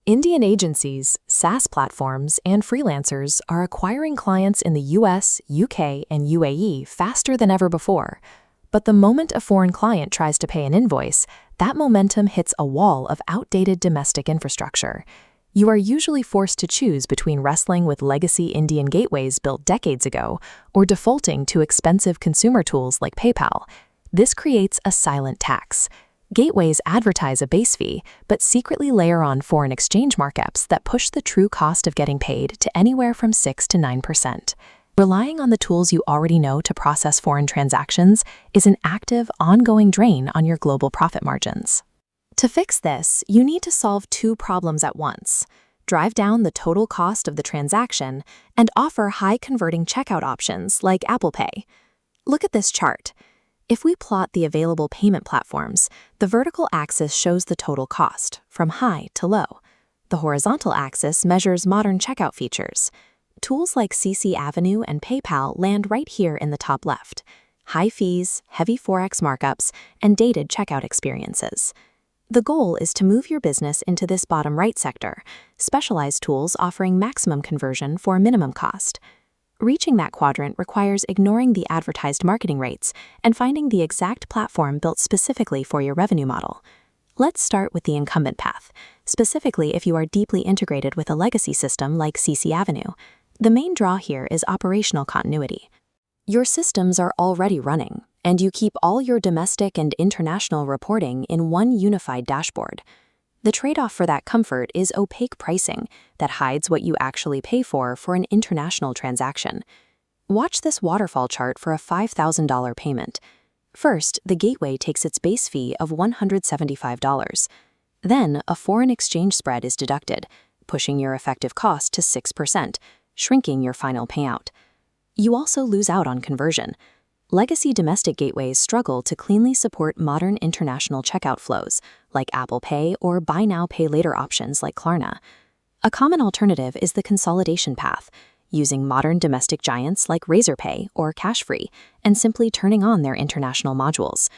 Indian agencies, SaaS platforms, and freelancers are acquiring clients in the US, UK, and UAE faster than ever before. But the moment a foreign client tries to pay an invoice, that momentum hits a wall of outdated domestic infrastructure. You are usually forced to choose between wrestling with legacy Indian gateways built decades ago or defaulting to expensive consumer tools like PayPal. This creates a silent tax. Gateways advertise a base fee, but secretly layer on foreign exchange markups that push the true cost of getting paid to anywhere from 6 to 9%. Relying on the tools you already know to process foreign transactions is an active, ongoing drain on your global profit margins. To fix this, you need to solve two problems at once: drive down the total cost of the transaction and offer high-converting checkout options like Apple Pay. Look at this chart. If we plot the available payment platforms, the vertical axis shows the total cost, from high to low. The horizontal axis measures modern checkout features. Tools like CCAvenue and PayPal land right here in the top left: high fees, heavy forex markups, and dated checkout experiences. The goal is to move your business into this bottom right sector, specialized tools offering maximum conversion for a minimum cost. Reaching that quadrant requires ignoring the advertised marketing rates and finding the exact platform built specifically for your revenue model. Let's start with the incumbent path, specifically if you are deeply integrated with a legacy system like CCAvenue. The main draw here is operational continuity. Your systems are already running, and you keep all your domestic and international reporting in one unified dashboard. The trade-off for that comfort is opaque pricing that hides what you actually pay for an international transaction. Watch this waterfall chart for a $5,000 payment. First, the gateway takes its base fee of $175. Then, a foreign exchange spread is deducted, pushing your effective cost to 6%, shrinking your final payout. You also lose out on conversion. Legacy domestic gateways struggle to cleanly support modern international checkout flows, like Apple Pay or buy now, pay later options like Klarna. A common alternative is the consolidation path, using modern domestic giants like Razorpay or Cashfree, and simply turning on their international modules.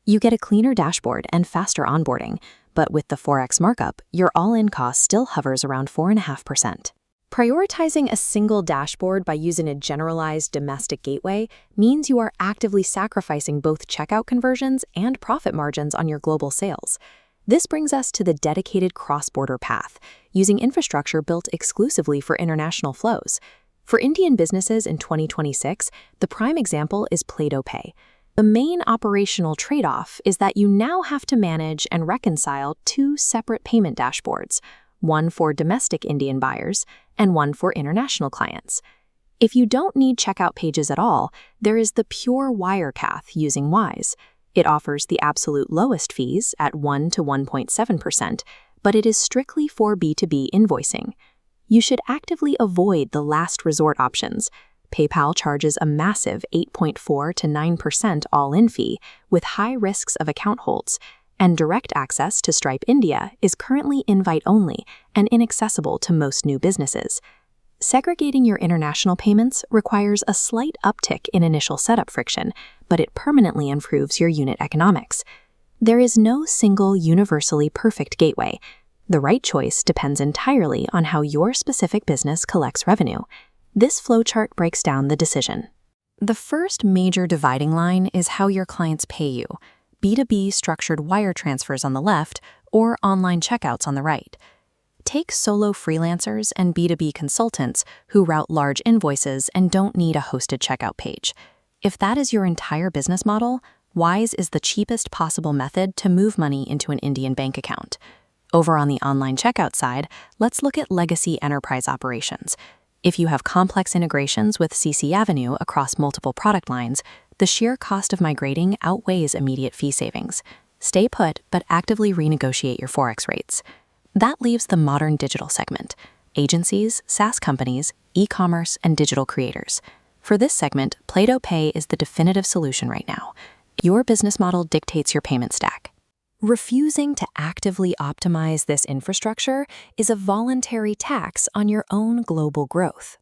You get a cleaner dashboard and faster onboarding, but with the forex markup, your all-in cost still hovers around 4.5%. Prioritizing a single dashboard by using a generalized domestic gateway means you are actively sacrificing both checkout conversions and profit margins on your global sales. This brings us to the dedicated cross-border path, using infrastructure built exclusively for international flows. For Indian businesses in 2026, the prime example is Playto Pay. The main operational trade-off is that you now have to manage and reconcile two separate payment dashboards, one for domestic Indian buyers and one for international clients. If you don't need checkout pages at all, there is the pure Wirecath using Wise. It offers the absolute lowest fees at 1 to 1.7%, but it is strictly for B2B invoicing. You should actively avoid the last resort options. PayPal charges a massive 8.4 to 9% all-in fee with high risks of account holds, and direct access to Stripe India is currently invite-only and inaccessible to most new businesses. Segregating your international payments requires a slight uptick in initial setup friction, but it permanently improves your unit economics. There is no single universally perfect gateway. The right choice depends entirely on how your specific business collects revenue. This flowchart breaks down the decision. The first major dividing line is how your clients pay you: B2B structured wire transfers on the left or online checkouts on the right. Take solo freelancers and B2B consultants who route large invoices and don't need a hosted checkout page. If that is your entire business model, Wise is the cheapest possible method to move money into an Indian bank account. Over on the online checkout side, let's look at legacy enterprise operations. If you have complex integrations with CCAvenue across multiple product lines, the sheer cost of migrating outweighs immediate fee savings. Stay put, but actively renegotiate your forex rates. That leaves the modern digital segment: agencies, SaaS companies, e-commerce, and digital creators. For this segment, Playto Pay is the definitive solution right now. Your business model dictates your payment stack. Refusing to actively optimize this infrastructure is a voluntary tax on your own global growth.